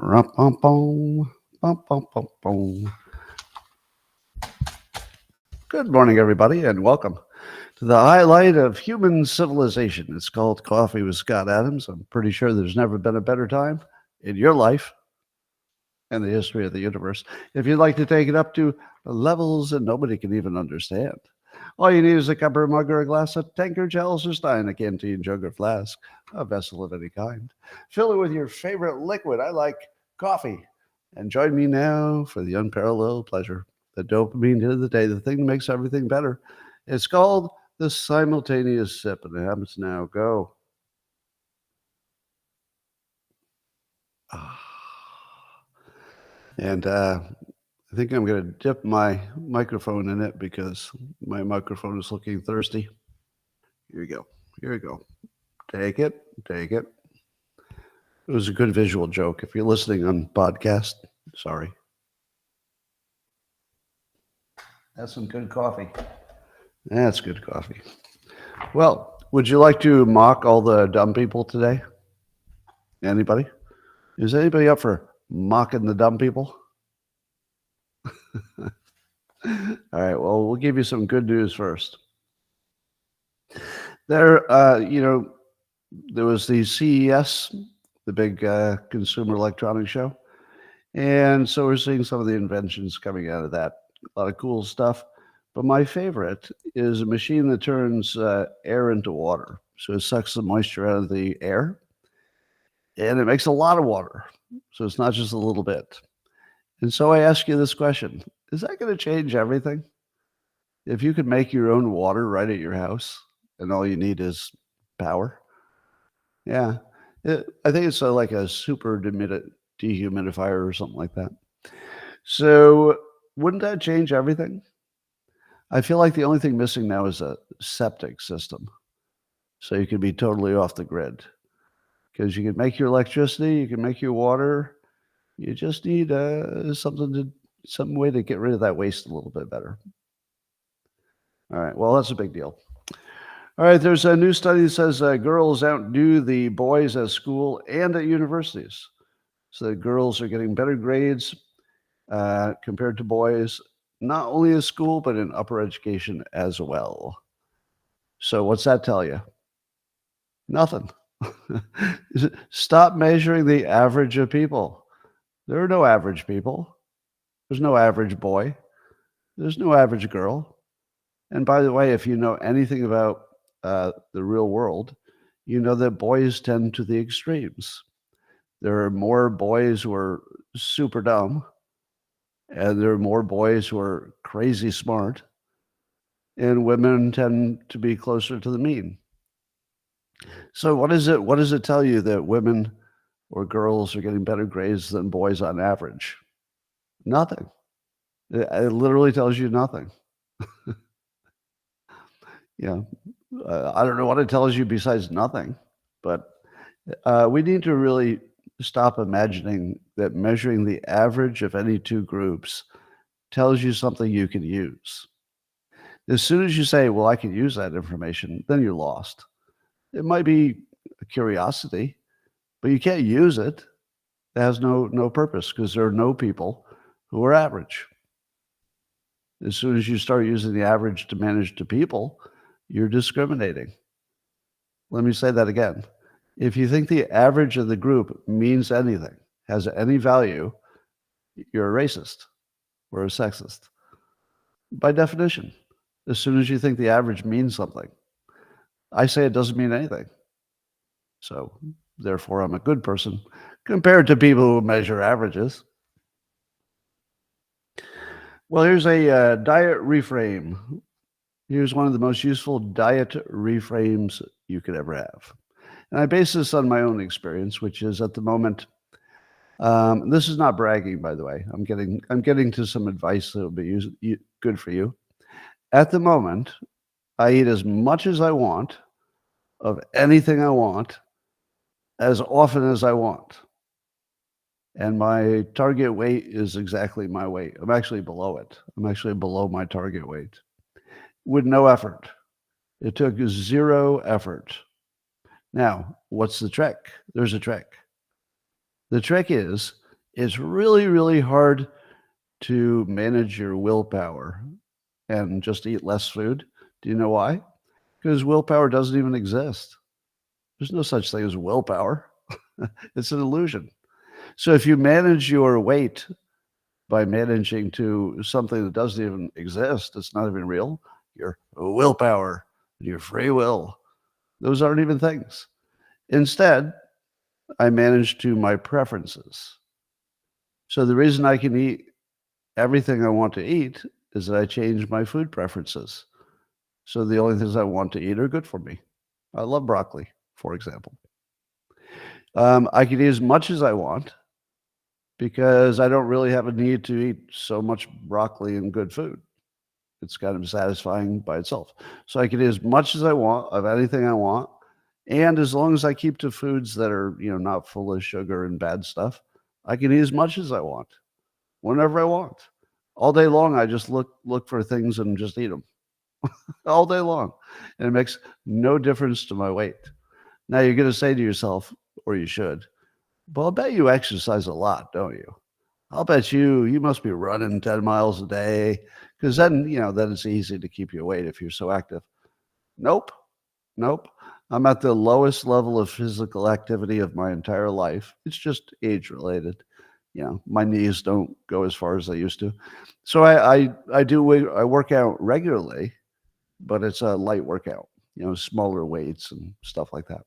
Rum-pum-pum, bum-pum-pum-pum. Good morning, everybody, and welcome to the highlight of human civilization. It's called Coffee with Scott Adams. I'm pretty sure there's never been a better time in your life and the history of the universe if you'd like to take it up to levels that nobody can even understand. All you need is a cup or a mug or a glass, a tankard, chalice or stein, a canteen, jug or flask, a vessel of any kind. Fill it with your favorite liquid. I like coffee. And join me now for the unparalleled pleasure, the dopamine hit of the day, the thing that makes everything better. It's called the simultaneous sip, and it happens now. Go. And I think I'm going to dip my microphone in it because my microphone is looking thirsty. Here we go. Here we go. Take it. Take it. It was a good visual joke. If you're listening on podcast, sorry. That's some good coffee. That's good coffee. Well, would you like to mock all the dumb people today? Anybody? Is anybody up for mocking the dumb people? All right. Well, we'll give you some good news first. There was the CES, the big consumer electronics show. And so we're seeing some of the inventions coming out of that. A lot of cool stuff. But my favorite is a machine that turns air into water. So it sucks the moisture out of the air. And it makes a lot of water. So it's not just a little bit. And so I ask you this question. Is that going to change everything? If you could make your own water right at your house and all you need is power? Yeah. I think it's like a super dehumidifier or something like that. So wouldn't that change everything? I feel like the only thing missing now is a septic system. So you could be totally off the grid. Because you can make your electricity, you can make your water. You just need some way to get rid of that waste a little bit better. All right, well, that's a big deal. All right, there's a new study that says girls outdo the boys at school and at universities. So the girls are getting better grades compared to boys, not only in school, but in upper education as well. So what's that tell you? Nothing. Stop measuring the average of people. There are no average people. There's no average boy. There's no average girl. And by the way, if you know anything about the real world, you know that boys tend to the extremes. There are more boys who are super dumb, and there are more boys who are crazy smart, and women tend to be closer to the mean. So what does it tell you that women or girls are getting better grades than boys on average? Nothing. It literally tells you nothing. Yeah. I don't know what it tells you besides nothing, but we need to really stop imagining that measuring the average of any two groups tells you something you can use. As soon as you say, well, I can use that information, then you're lost. It might be a curiosity, but you can't use it. It has no purpose because there are no people who are average. As soon as you start using the average to manage to people, you're discriminating. Let me say that again. If you think the average of the group means anything, has any value, you're a racist or a sexist. By definition, as soon as you think the average means something, I say it doesn't mean anything. So therefore, I'm a good person compared to people who measure averages. Well, here's a diet reframe. Here's one of the most useful diet reframes you could ever have. And I base this on my own experience, which is at the moment, this is not bragging, by the way. I'm getting to some advice that will be good for you. At the moment, I eat as much as I want of anything I want as often as I want. And my target weight is exactly my weight. I'm actually below it. I'm actually below my target weight with no effort. It took 0 effort. Now, what's the trick? There's a trick. The trick is It's really, really hard to manage your willpower and just eat less food. Do you know why? Because willpower doesn't even exist. There's no such thing as willpower. It's an illusion. So if you manage your weight by managing to something that doesn't even exist, it's not even real, your willpower, your free will, those aren't even things. Instead, I manage to my preferences. So the reason I can eat everything I want to eat is that I change my food preferences. So the only things I want to eat are good for me. I love broccoli, for example. I can eat as much as I want because I don't really have a need to eat so much broccoli and good food. It's kind of satisfying by itself. So I can eat as much as I want of anything I want. And as long as I keep to foods that are, not full of sugar and bad stuff, I can eat as much as I want, whenever I want. All day long, I just look for things and just eat them all day long. And it makes no difference to my weight. Now you're going to say to yourself, or you should, well, I bet you exercise a lot, don't you? I'll bet you must be running 10 miles a day because then it's easy to keep your weight if you're so active. Nope. Nope. I'm at the lowest level of physical activity of my entire life. It's just age related. My knees don't go as far as they used to. So I work out regularly, but it's a light workout, smaller weights and stuff like that.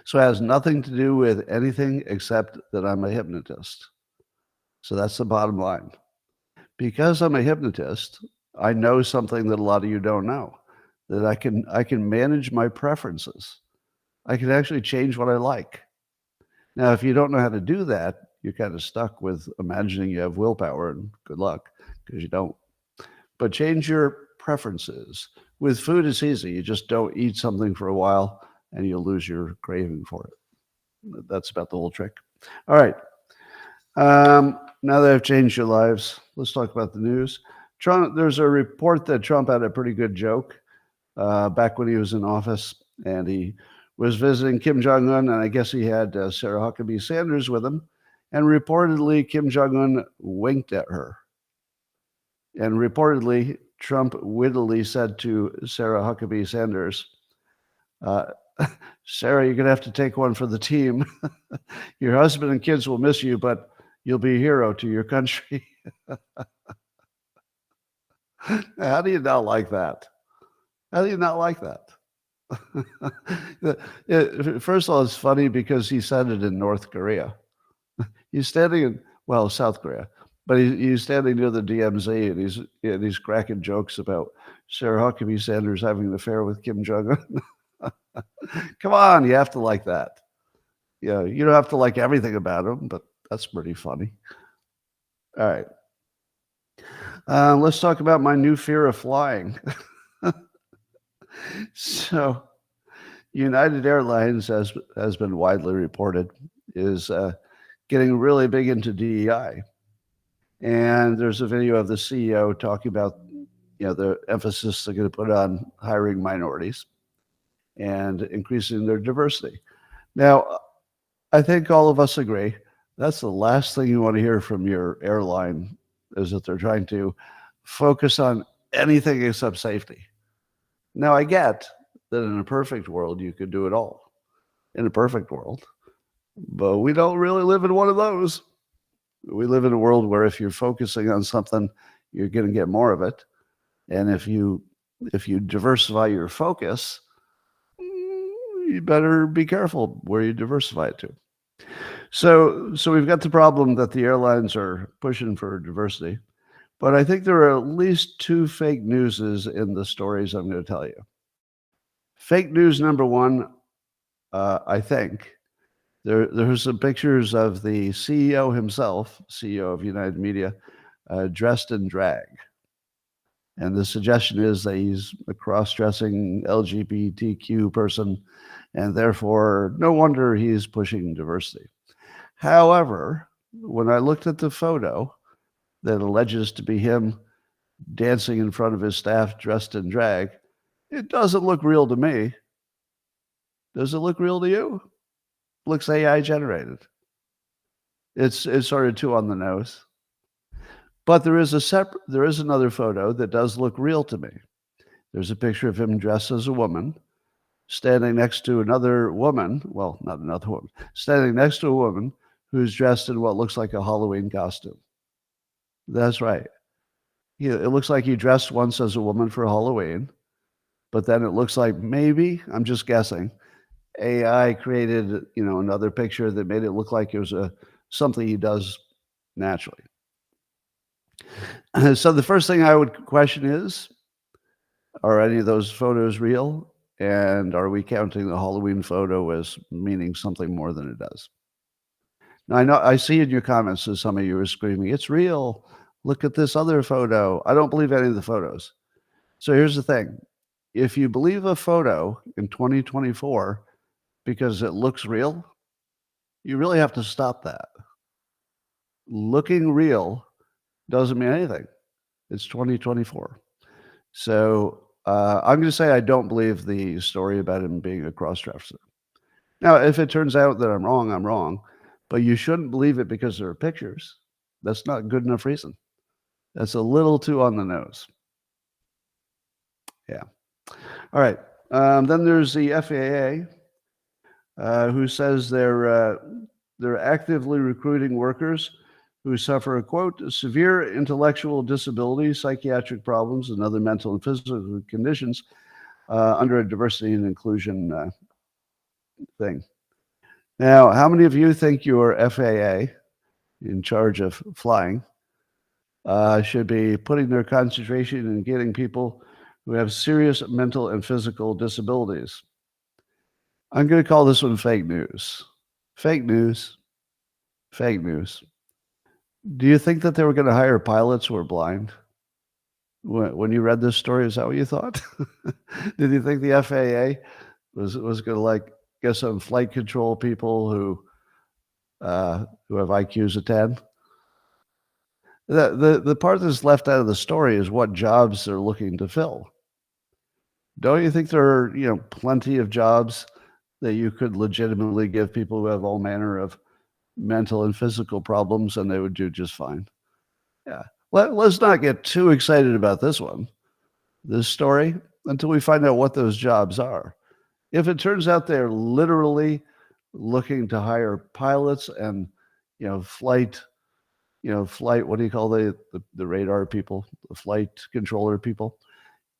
So it has nothing to do with anything except that I'm a hypnotist. So that's the bottom line. Because I'm a hypnotist, I know something that a lot of you don't know, that I can manage my preferences. I can actually change what I like. Now, if you don't know how to do that, you're kind of stuck with imagining you have willpower, and good luck, because you don't. But change your preferences. With food, it's easy. You just don't eat something for a while, and you'll lose your craving for it. That's about the whole trick. All right. Now that I've changed your lives, let's talk about the news. There's a report that Trump had a pretty good joke back when he was in office, and he was visiting Kim Jong-un, and I guess he had Sarah Huckabee Sanders with him, and reportedly Kim Jong-un winked at her. And reportedly, Trump wittily said to Sarah Huckabee Sanders, Sarah, you're going to have to take one for the team. Your husband and kids will miss you, but you'll be a hero to your country. How do you not like that? How do you not like that? First of all, it's funny because he said it in North Korea. He's standing in, South Korea, but he's standing near the DMZ and he's cracking jokes about Sarah Huckabee Sanders having an affair with Kim Jong-un. Come on, you have to like that. Yeah, you don't have to like everything about him, but that's pretty funny. All right. Let's talk about my new fear of flying. So, United Airlines, has been widely reported, is getting really big into DEI. And there's a video of the CEO talking about, the emphasis they're going to put on hiring minorities and increasing their diversity. Now, I think all of us agree that's the last thing you want to hear from your airline is that they're trying to focus on anything except safety. Now, I get that in a perfect world, you could do it all. In a perfect world. But we don't really live in one of those. We live in a world where if you're focusing on something, you're going to get more of it. And if you diversify your focus, you better be careful where you diversify it to. So we've got the problem that the airlines are pushing for diversity. But I think there are at least two fake newses in the stories I'm going to tell you. Fake news number one, I think, there's some pictures of the CEO himself, CEO of United Media, dressed in drag. And the suggestion is that he's a cross-dressing LGBTQ person, and therefore, no wonder he's pushing diversity. However, when I looked at the photo that alleges to be him dancing in front of his staff dressed in drag, it doesn't look real to me. Does it look real to you? It looks AI generated. It's sort of too on the nose. But there is another photo that does look real to me. There's a picture of him dressed as a woman, standing next to another woman. Well, not another woman, standing next to a woman who's dressed in what looks like a Halloween costume. That's right. It looks like he dressed once as a woman for Halloween, but then it looks like maybe, I'm just guessing, AI created, another picture that made it look like it was something he does naturally. So the first thing I would question is, are any of those photos real? And are we counting the Halloween photo as meaning something more than it does? Now, I see in your comments that some of you are screaming, it's real. Look at this other photo. I don't believe any of the photos. So here's the thing. If you believe a photo in 2024 because it looks real, you really have to stop that. Looking real doesn't mean anything. It's 2024. So I'm going to say I don't believe the story about him being a cross-dresser. Now, if it turns out that I'm wrong, I'm wrong. But you shouldn't believe it because there are pictures. That's not good enough reason. That's a little too on the nose. Yeah. All right. Then there's the FAA, who says they're actively recruiting workers who suffer a, quote, severe intellectual disability, psychiatric problems, and other mental and physical conditions under a diversity and inclusion thing. Now, how many of you think your FAA, in charge of flying, should be putting their concentration in getting people who have serious mental and physical disabilities? I'm going to call this one fake news. Fake news. Fake news. Do you think that they were going to hire pilots who are blind? When you read this story, is that what you thought? Did you think the FAA was going to get some flight control people who have IQs of 10? The part that's left out of the story is what jobs they're looking to fill. Don't you think there are plenty of jobs that you could legitimately give people who have all manner of mental and physical problems and they would do just fine? Yeah. Let's not get too excited about this story, until we find out what those jobs are. If it turns out they're literally looking to hire pilots and, flight, what do you call the radar people, the flight controller people?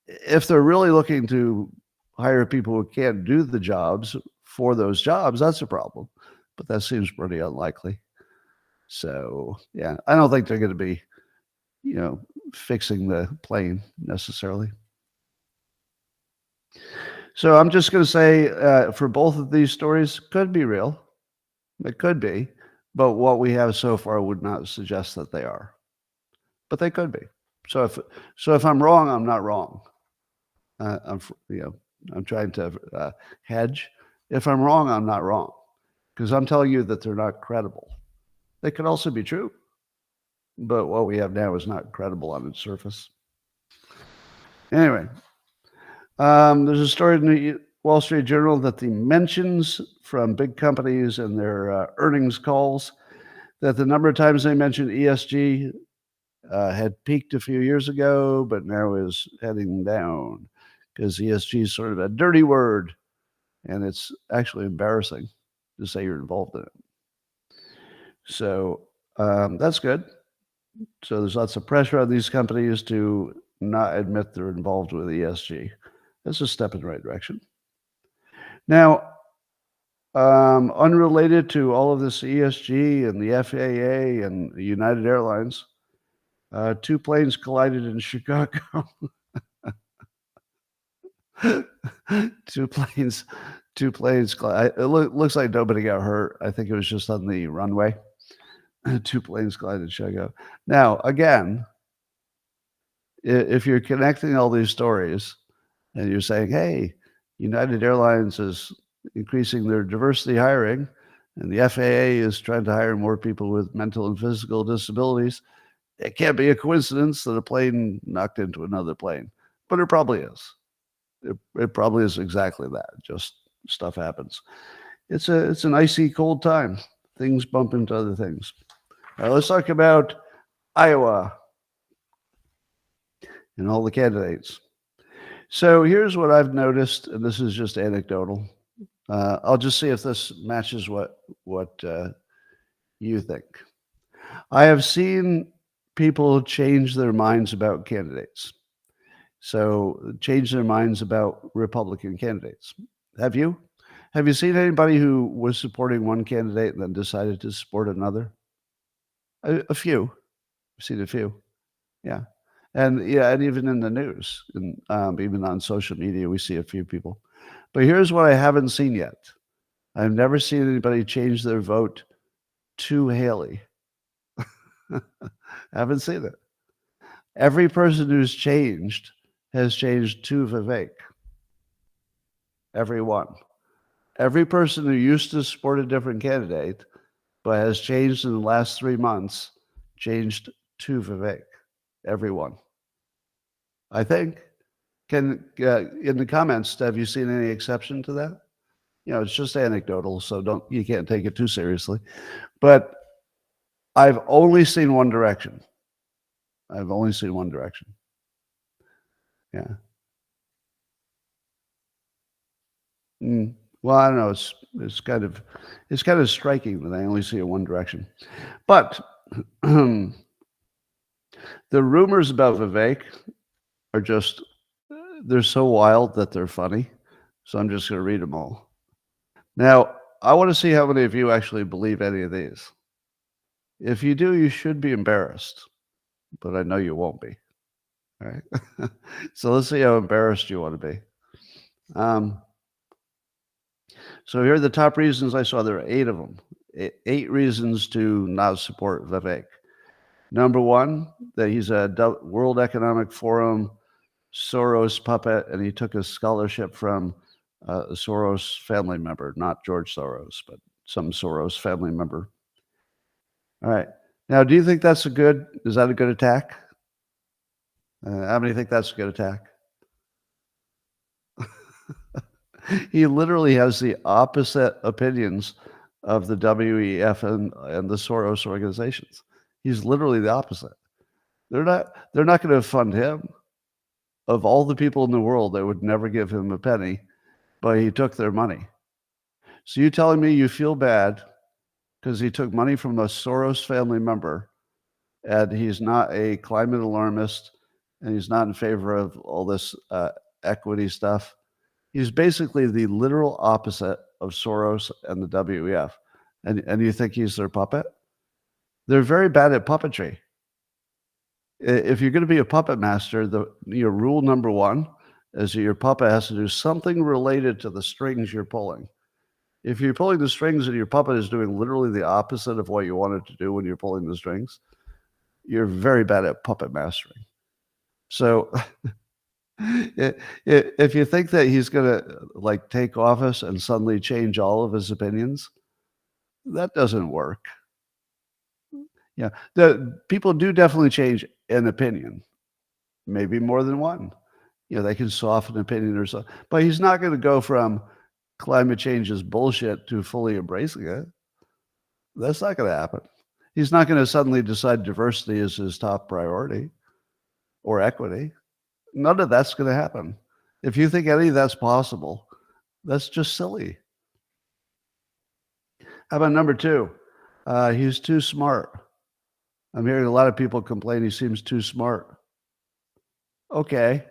If they're really looking to hire people who can't do the jobs for those jobs, that's a problem. But that seems pretty unlikely. So, yeah, I don't think they're going to be, fixing the plane necessarily. So I'm just going to say for both of these stories, could be real. It could be. But what we have so far would not suggest that they are. But they could be. So if I'm wrong, I'm not wrong. I'm trying to hedge. If I'm wrong, I'm not wrong, because I'm telling you that they're not credible. They could also be true, but what we have now is not credible on its surface. Anyway, there's a story in the Wall Street Journal that the mentions from big companies and their earnings calls, that the number of times they mentioned ESG had peaked a few years ago, but now is heading down, because ESG is sort of a dirty word, and it's actually embarrassing to say you're involved in it. So that's good. So there's lots of pressure on these companies to not admit they're involved with ESG. That's a step in the right direction. Now, unrelated to all of this ESG and the FAA and United Airlines, two planes collided in Chicago. Two planes. It looks like nobody got hurt. I think it was just on the runway. Two planes collided in Chicago. Now, again, if you're connecting all these stories and you're saying, hey, United Airlines is increasing their diversity hiring, and the FAA is trying to hire more people with mental and physical disabilities, it can't be a coincidence that a plane knocked into another plane. But it probably is. It probably is exactly that. Just stuff happens. It's an icy cold time. things bump into other things. All right, let's talk about Iowa and all the candidates. So here's what I've noticed, and this is just anecdotal. I'll just see if this matches what you think. I have seen people change their minds about candidates. So change their minds about Republican candidates. Have you? Have you seen anybody who was supporting one candidate and then decided to support another? A few. I've seen a few. Yeah. And even in the news, and even on social media, we see a few people. But here's what I haven't seen yet. I've never seen anybody change their vote to Haley. I haven't seen it. Every person who's changed has changed to Vivek. Everyone. Every person who used to support a different candidate but has changed in the last 3 months changed to Vivek. Everyone. I think. In the comments, have you seen any exception to that? It's just anecdotal, so you can't take it too seriously. But I've only seen one direction. I've only seen one direction. Yeah. Well, I don't know. It's kind of striking that I only see it one direction. But the rumors about Vivek are they're so wild that they're funny. So I'm just going to read them all. Now, I want to see how many of you actually believe any of these. If you do, you should be embarrassed, but I know you won't be. All right. So let's see how embarrassed you want to be. So here are the top reasons I saw. There are 8 of them. 8 reasons to not support Vivek. Number 1, that he's a World Economic Forum Soros puppet, and he took a scholarship from a Soros family member, not George Soros, but some Soros family member. All right. Now, do you think is that a good attack? How many think that's a good attack? He literally has the opposite opinions of the WEF and the Soros organizations. He's literally the opposite. They're not going to fund him. Of all the people in the world, they would never give him a penny, but he took their money. So you telling me you feel bad because he took money from a Soros family member, and he's not a climate alarmist, and he's not in favor of all this equity stuff. He's basically the literal opposite of Soros and the WEF. And you think he's their puppet? They're very bad at puppetry. If you're going to be a puppet master, your rule number 1 is that your puppet has to do something related to the strings you're pulling. If you're pulling the strings and your puppet is doing literally the opposite of what you want it to do when you're pulling the strings, you're very bad at puppet mastering. So if you think that he's going to take office and suddenly change all of his opinions, that doesn't work. Yeah, the people do definitely change an opinion, maybe more than one. They can soften opinion or so, but he's not going to go from climate change is bullshit to fully embracing it. That's not going to happen. He's not going to suddenly decide diversity is his top priority or equity. None of that's going to happen. If you think any of that's possible, that's just silly. How about number 2? He's too smart. I'm hearing a lot of people complain he seems too smart. Okay.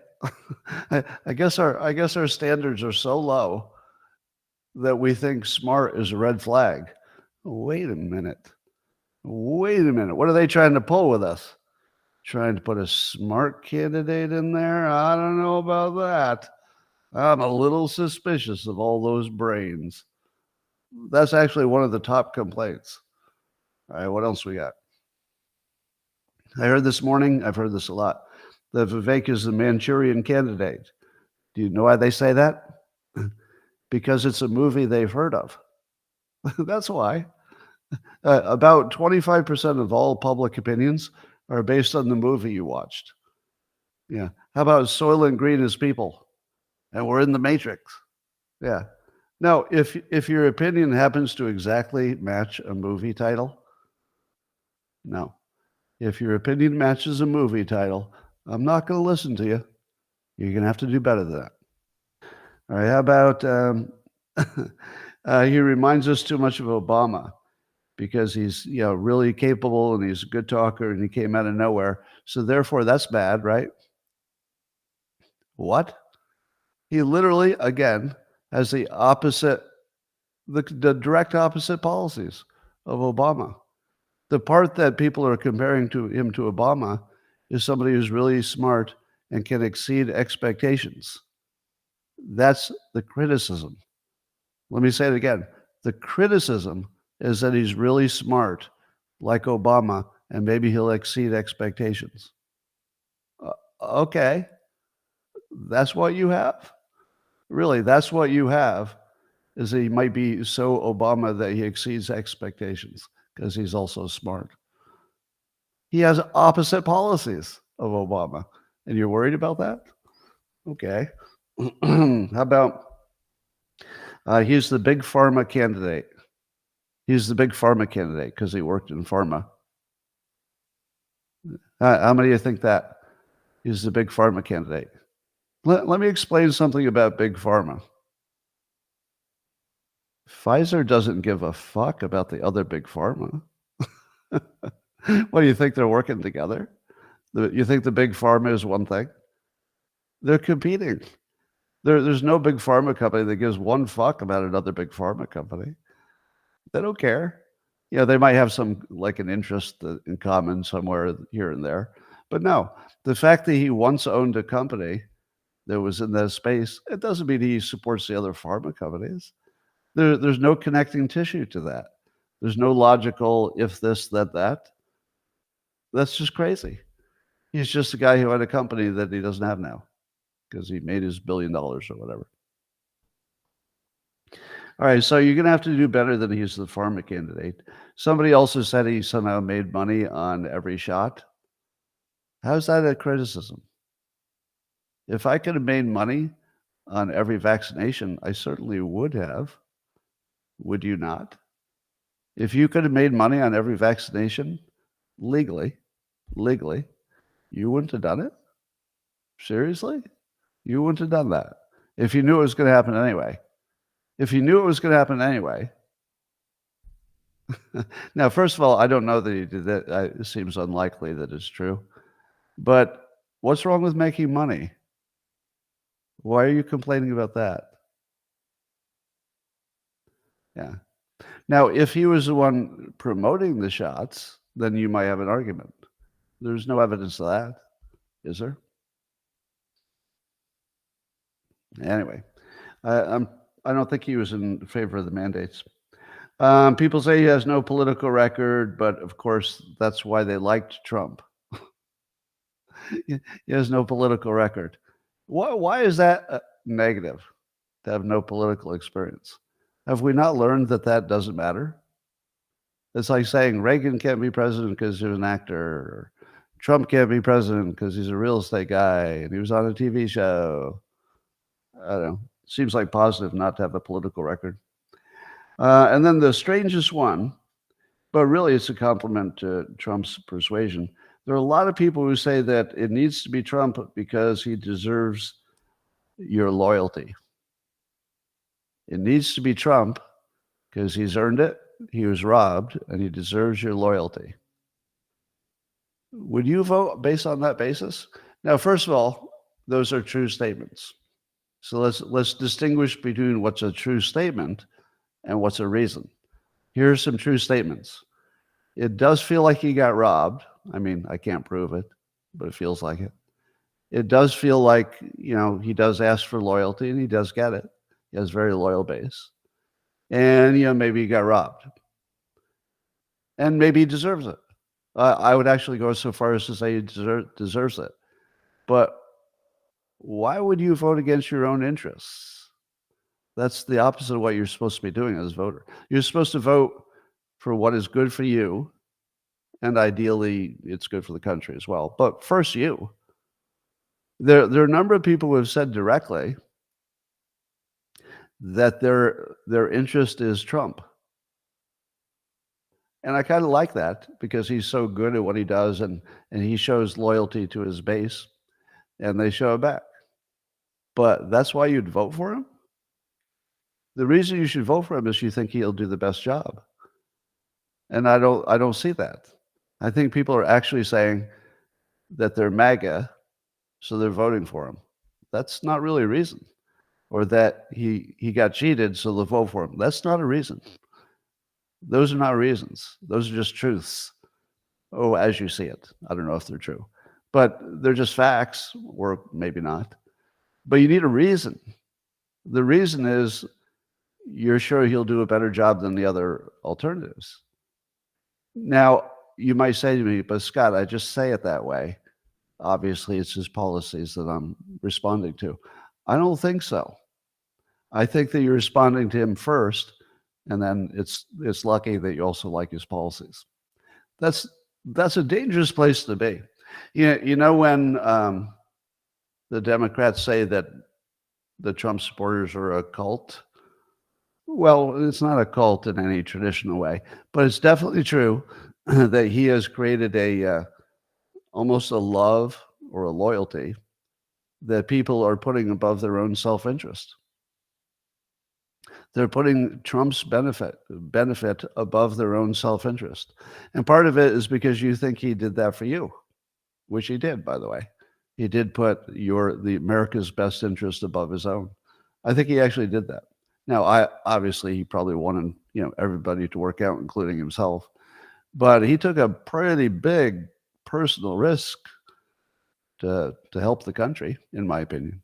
I guess our standards are so low that we think smart is a red flag. Wait a minute. What are they trying to pull with us? Trying to put a smart candidate in there? I don't know about that. I'm a little suspicious of all those brains. That's actually one of the top complaints. All right, what else we got? I heard this morning, I've heard this a lot, that Vivek is the Manchurian candidate. Do you know why they say that? Because it's a movie they've heard of. That's why. About 25% of all public opinions are based on the movie you watched. Yeah. How about Soylent Green is people? And we're in the Matrix. Yeah. Now, if your opinion happens to exactly match a movie title, no. If your opinion matches a movie title, I'm not going to listen to you. You're going to have to do better than that. All right. How about he reminds us too much of Obama because he's really capable and he's a good talker and he came out of nowhere. So therefore, that's bad, right? What? He literally, again, has the opposite, the direct opposite policies of Obama. The part that people are comparing him to Obama is somebody who's really smart and can exceed expectations. That's the criticism. Let me say it again. The criticism is that he's really smart, like Obama, and maybe he'll exceed expectations. Okay, that's what you have. Really, that's what you have, is that he might be so Obama that he exceeds expectations because he's also smart. He has opposite policies of Obama, and you're worried about that? Okay. How about he's the big pharma candidate? He's the big pharma candidate because he worked in pharma. How many of you think that? He's the big pharma candidate. Let me explain something about big pharma. Pfizer doesn't give a fuck about the other big pharma. What do you think, they're working together? You think the big pharma is one thing? They're competing. There's no big pharma company that gives one fuck about another big pharma company. They don't care. They might have some like an interest in common somewhere here and there, but no. The fact that he once owned a company that was in that space, it doesn't mean he supports the other pharma companies. There's no connecting tissue to that. There's no logical if this, that. That's just crazy. He's just a guy who had a company that he doesn't have now because he made his $1 billion or whatever. All right, so you're going to have to do better than he's the pharma candidate. Somebody also said he somehow made money on every shot. How's that a criticism? If I could have made money on every vaccination, I certainly would have. Would you not? If you could have made money on every vaccination legally, you wouldn't have done it? Seriously? You wouldn't have done that if you knew it was going to happen anyway. If you knew it was going to happen anyway. Now, first of all, I don't know that he did that. It seems unlikely that it's true. But what's wrong with making money? Why are you complaining about that? Yeah. Now, if he was the one promoting the shots, then you might have an argument. There's no evidence of that, is there? Anyway, I don't think he was in favor of the mandates. People say he has no political record, but of course, that's why they liked Trump. He has no political record. Why is that negative, to have no political experience? Have we not learned that that doesn't matter? It's like saying Reagan can't be president because he was an actor, or Trump can't be president because he's a real estate guy and he was on a TV show. I don't know. Seems like positive not to have a political record. And then the strangest one, but really it's a compliment to Trump's persuasion. There are a lot of people who say that it needs to be Trump because he deserves your loyalty. It needs to be Trump because he's earned it, he was robbed, and he deserves your loyalty. Would you vote based on that basis? Now, first of all, those are true statements. So let's distinguish between what's a true statement and what's a reason. Here are some true statements. It does feel like he got robbed. I mean, I can't prove it, but it feels like it. It does feel like, he does ask for loyalty and he does get it. He has a very loyal base. And, maybe he got robbed. And maybe he deserves it. I would actually go so far as to say he deserves it. But why would you vote against your own interests? That's the opposite of what you're supposed to be doing as a voter. You're supposed to vote for what is good for you, and ideally, it's good for the country as well. But first, you. There are a number of people who have said directly that their interest is Trump. And I kind of like that because he's so good at what he does, and he shows loyalty to his base, and they show it back. But that's why you'd vote for him? The reason you should vote for him is you think he'll do the best job. And I don't see that. I think people are actually saying that they're MAGA, so they're voting for him. That's not really a reason. Or that he got cheated, so they'll vote for him. That's not a reason. Those are not reasons. Those are just truths. Oh, as you see it. I don't know if they're true. But they're just facts, or maybe not. But you need a reason. The reason is you're sure he'll do a better job than the other alternatives. Now, you might say to me, but Scott, I just say it that way. Obviously, it's his policies that I'm responding to. I don't think so. I think that you're responding to him first, and then it's lucky that you also like his policies. That's a dangerous place to be. You know when the Democrats say that the Trump supporters are a cult? Well, it's not a cult in any traditional way, but it's definitely true that he has created almost a love or a loyalty that people are putting above their own self-interest. They're putting Trump's benefit above their own self-interest. And part of it is because you think he did that for you, which he did, by the way. He did put the America's best interest above his own. I think he actually did that. Now, obviously he probably wanted, everybody to work out, including himself. But he took a pretty big personal risk to help the country, in my opinion.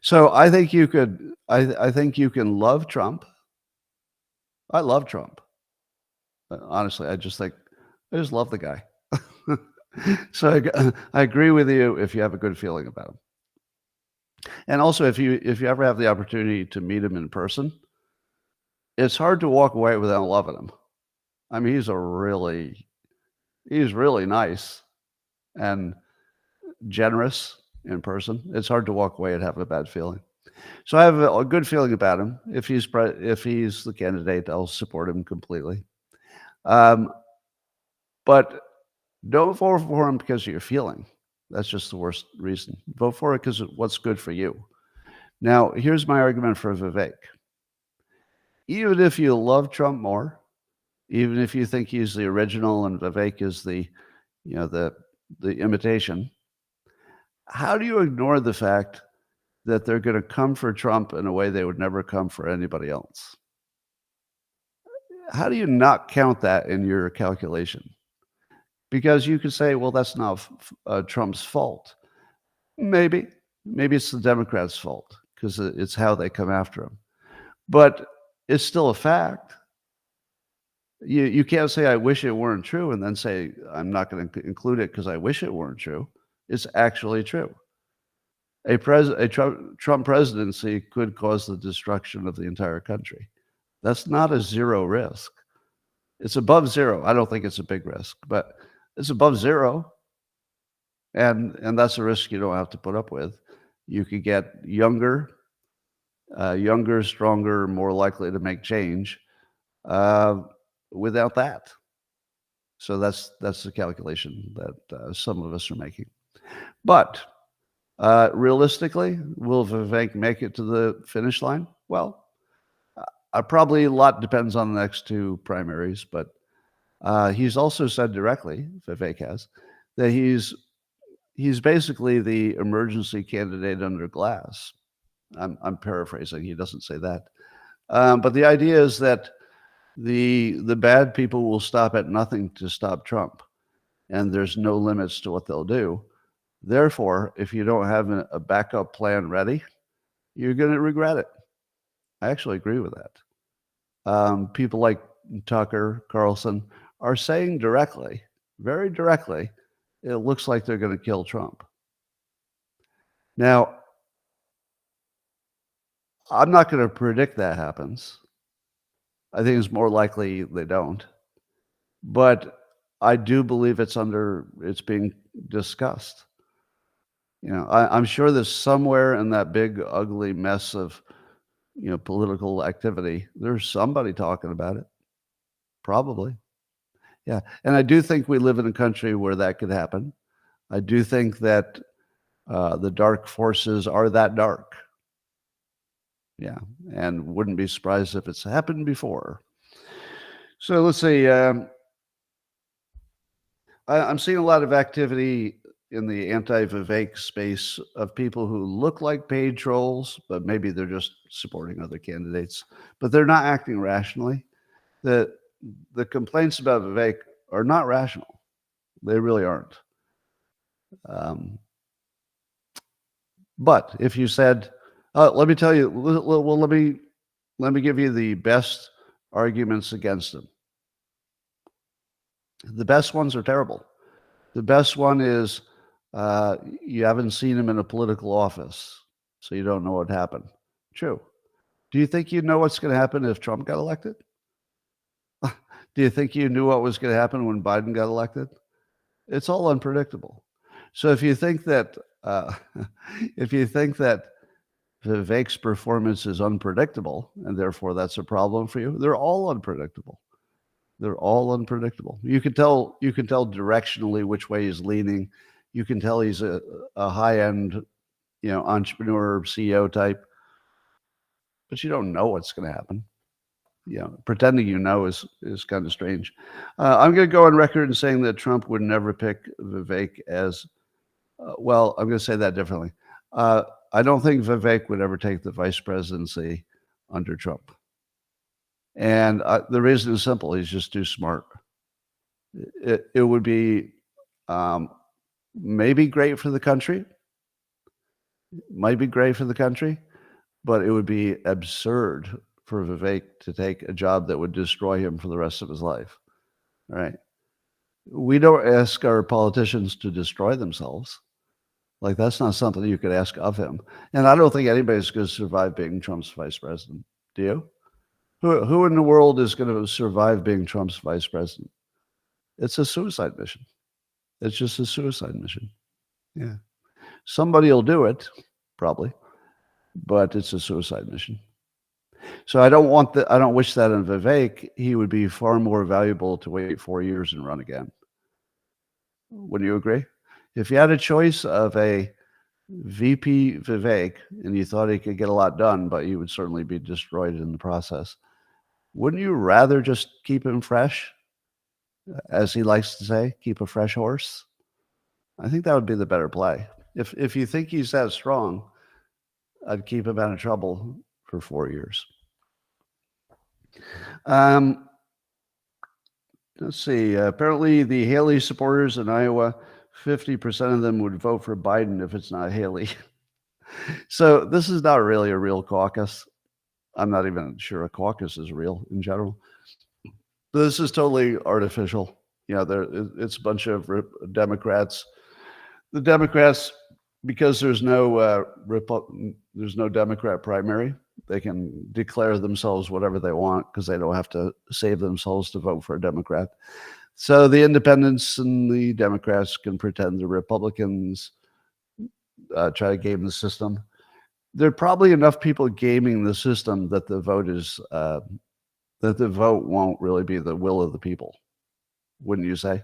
So I think you could. I think you can love Trump. I love Trump. Honestly, I just love the guy. So I agree with you if you have a good feeling about him. And also, if you ever have the opportunity to meet him in person, it's hard to walk away without loving him. I mean, he's really nice and generous in person. It's hard to walk away and have a bad feeling. So I have a good feeling about him. If he's the candidate, I'll support him completely. But don't vote for him because of your feeling. That's just the worst reason. Vote for it because of what's good for you. Now, here's my argument for Vivek. Even if you love Trump more, even if you think he's the original and Vivek is the imitation, how do you ignore the fact that they're going to come for Trump in a way they would never come for anybody else? How do you not count that in your calculation? Because you could say, well, that's not Trump's fault. Maybe it's the Democrats' fault because it's how they come after him. But it's still a fact. You can't say, I wish it weren't true, and then say, I'm not going to include it because I wish it weren't true. It's actually true. A Trump presidency could cause the destruction of the entire country. That's not a zero risk. It's above zero. I don't think it's a big risk, but it's above zero. And that's a risk you don't have to put up with. You could get younger, stronger, more likely to make change without that. So that's the calculation that some of us are making. But realistically, will Vivek make it to the finish line? Well, probably a lot depends on the next two primaries, but he's also said directly, Vivek has, that he's basically the emergency candidate under glass. I'm paraphrasing. He doesn't say that. But the idea is that the bad people will stop at nothing to stop Trump, and there's no limits to what they'll do. Therefore, if you don't have a backup plan ready, you're going to regret it. I actually agree with that. People like Tucker Carlson are saying directly, very directly, it looks like they're going to kill Trump. Now, I'm not going to predict that happens. I think it's more likely they don't. But I do believe it's being discussed. I'm sure there's somewhere in that big, ugly mess of political activity, there's somebody talking about it. Probably. Yeah. And I do think we live in a country where that could happen. I do think that the dark forces are that dark. Yeah. And wouldn't be surprised if it's happened before. So let's see. I'm seeing a lot of activity in the anti-Vivek space of people who look like paid trolls, but maybe they're just supporting other candidates, but they're not acting rationally. The complaints about Vivek are not rational. They really aren't. But if you said, let me tell you, well, let me give you the best arguments against him. The best ones are terrible. The best one is you haven't seen him in a political office, so you don't know what happened. True. Do you think you know what's going to happen if Trump got elected? Do you think you knew what was going to happen when Biden got elected? It's all unpredictable. So if you think that Vivek's performance is unpredictable and therefore that's a problem for you, they're all unpredictable. They're all unpredictable. You can tell directionally which way he's leaning. You can tell he's a high-end, entrepreneur, CEO type, but you don't know what's going to happen. Pretending is kind of strange. I'm going to go on record in saying that Trump would never pick Vivek as, well, I'm going to say that differently. I don't think Vivek would ever take the vice presidency under Trump. And the reason is simple. He's just too smart. It would be maybe great for the country. Might be great for the country, but it would be absurd for Vivek to take a job that would destroy him for the rest of his life. All right. We don't ask our politicians to destroy themselves. Like, that's not something you could ask of him. And I don't think anybody's going to survive being Trump's vice president. Do you? Who in the world is going to survive being Trump's vice president? It's a suicide mission. It's just a suicide mission. Yeah. Somebody will do it, probably, but it's a suicide mission. So I don't wish that on Vivek. He would be far more valuable to wait 4 years and run again. Wouldn't you agree? If you had a choice of a VP Vivek and you thought he could get a lot done, but you would certainly be destroyed in the process, wouldn't you rather just keep him fresh, as he likes to say, keep a fresh horse? I think that would be the better play. If you think he's that strong, I'd keep him out of trouble for 4 years. Let's see. Apparently, the Haley supporters in Iowa, 50% of them would vote for Biden if it's not Haley. So this is not really a real caucus. I'm not even sure a caucus is real in general. This is totally artificial. It's a bunch of Democrats. The Democrats, because there's no Democrat primary, they can declare themselves whatever they want because they don't have to save themselves to vote for a Democrat. So the independents and the Democrats can pretend the Republicans try to game the system. There are probably enough people gaming the system that the vote won't really be the will of the people. Wouldn't you say?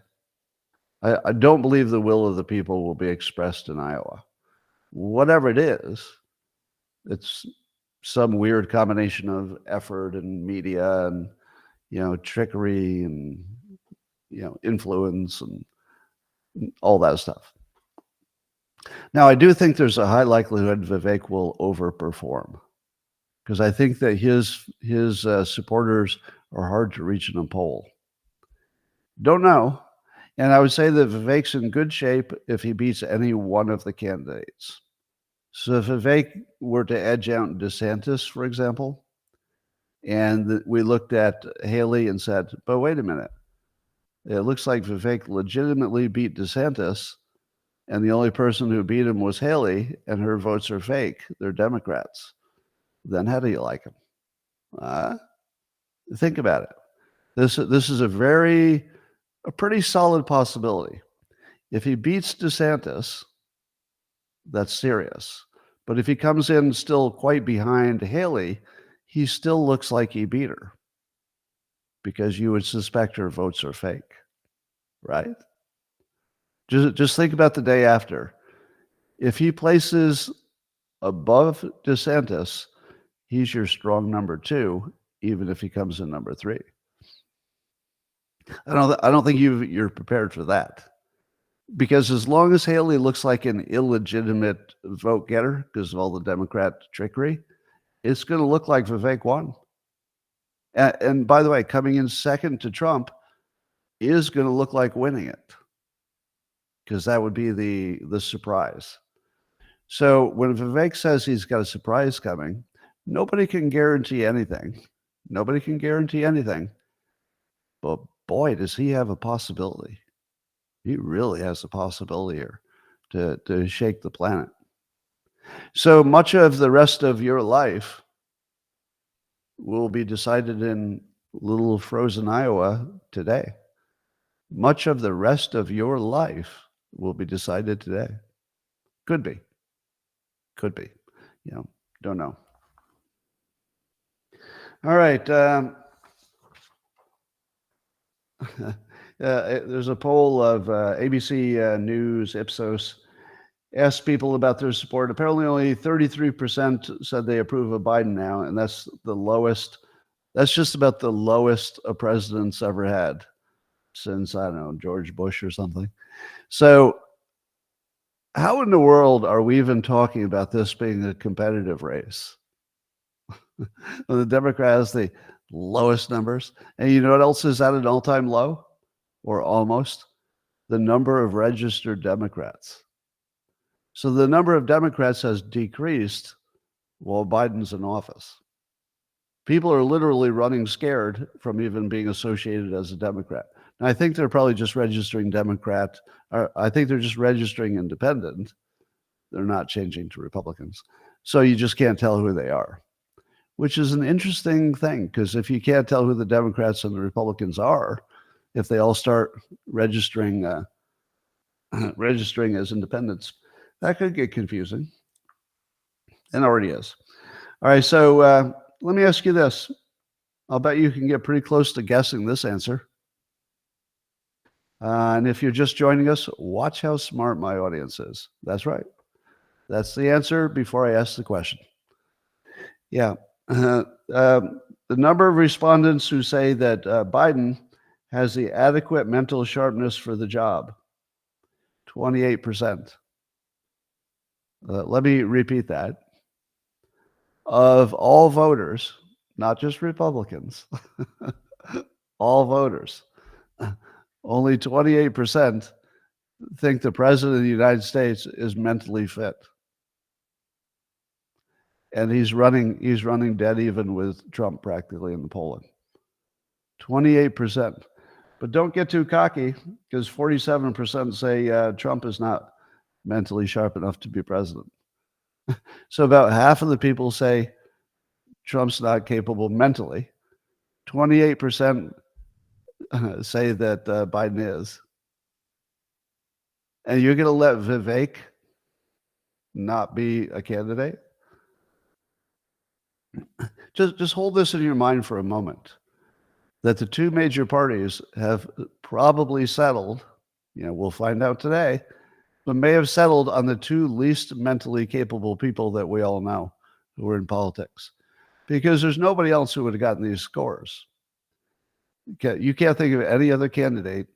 I don't believe the will of the people will be expressed in Iowa. Whatever it is, it's some weird combination of effort and media and trickery and influence and all that stuff. Now, I do think there's a high likelihood Vivek will overperform because I think that his supporters are hard to reach in a poll. Don't know. And I would say that Vivek's in good shape if he beats any one of the candidates. So if Vivek were to edge out DeSantis, for example, and we looked at Haley and said, but wait a minute, it looks like Vivek legitimately beat DeSantis, and the only person who beat him was Haley, and her votes are fake. They're Democrats. Then how do you like him? Think about it. This is a pretty solid possibility. If he beats DeSantis, that's serious. But if he comes in still quite behind Haley, he still looks like he beat her because you would suspect her votes are fake, right? Just think about the day after. If he places above DeSantis, he's your strong number 2, even if he comes in number 3. I don't think you're prepared for that. Because as long as Haley looks like an illegitimate vote getter because of all the Democrat trickery, it's going to look like Vivek won. And by the way, coming in second to Trump is going to look like winning it because that would be the surprise. So when Vivek says he's got a surprise coming, nobody can guarantee anything. Nobody can guarantee anything. But boy, does he have a possibility. He really has a possibility here to shake the planet. So much of the rest of your life will be decided in little frozen Iowa today. Much of the rest of your life will be decided today. Could be. Could be. Don't know. All right. There's a poll of ABC News, Ipsos, asked people about their support. Apparently only 33% said they approve of Biden now, and that's the lowest. That's just about the lowest a president's ever had since, I don't know, George Bush or something. So how in the world are we even talking about this being a competitive race? Well, the Democrat has the lowest numbers. And you know what else is at an all-time low? Or almost? The number of registered Democrats. So the number of Democrats has decreased while Biden's in office. People are literally running scared from even being associated as a Democrat. And I think they're probably just registering Democrat, or I think they're just registering independent. They're not changing to Republicans. So you just can't tell who they are, which is an interesting thing, because if you can't tell who the Democrats and the Republicans are, if they all start registering as independents, that could get confusing, and already is. All right, so let me ask you this. I'll bet you can get pretty close to guessing this answer. And if you're just joining us, watch how smart my audience is. That's right. That's the answer before I ask the question. Yeah. The number of respondents who say that Biden has the adequate mental sharpness for the job, 28%. Let me repeat that. Of all voters, not just Republicans, all voters, only 28% think the president of the United States is mentally fit. And he's running dead even with Trump practically in the polling. 28%. But don't get too cocky, because 47% say Trump is not mentally sharp enough to be president. So about half of the people say Trump's not capable mentally. 28% say that Biden is. And you're going to let Vivek not be a candidate? Just hold this in your mind for a moment, that the two major parties have probably settled, we'll find out today, but may have settled on the two least mentally capable people that we all know who are in politics, because there's nobody else who would have gotten these scores. You can't think of any other candidate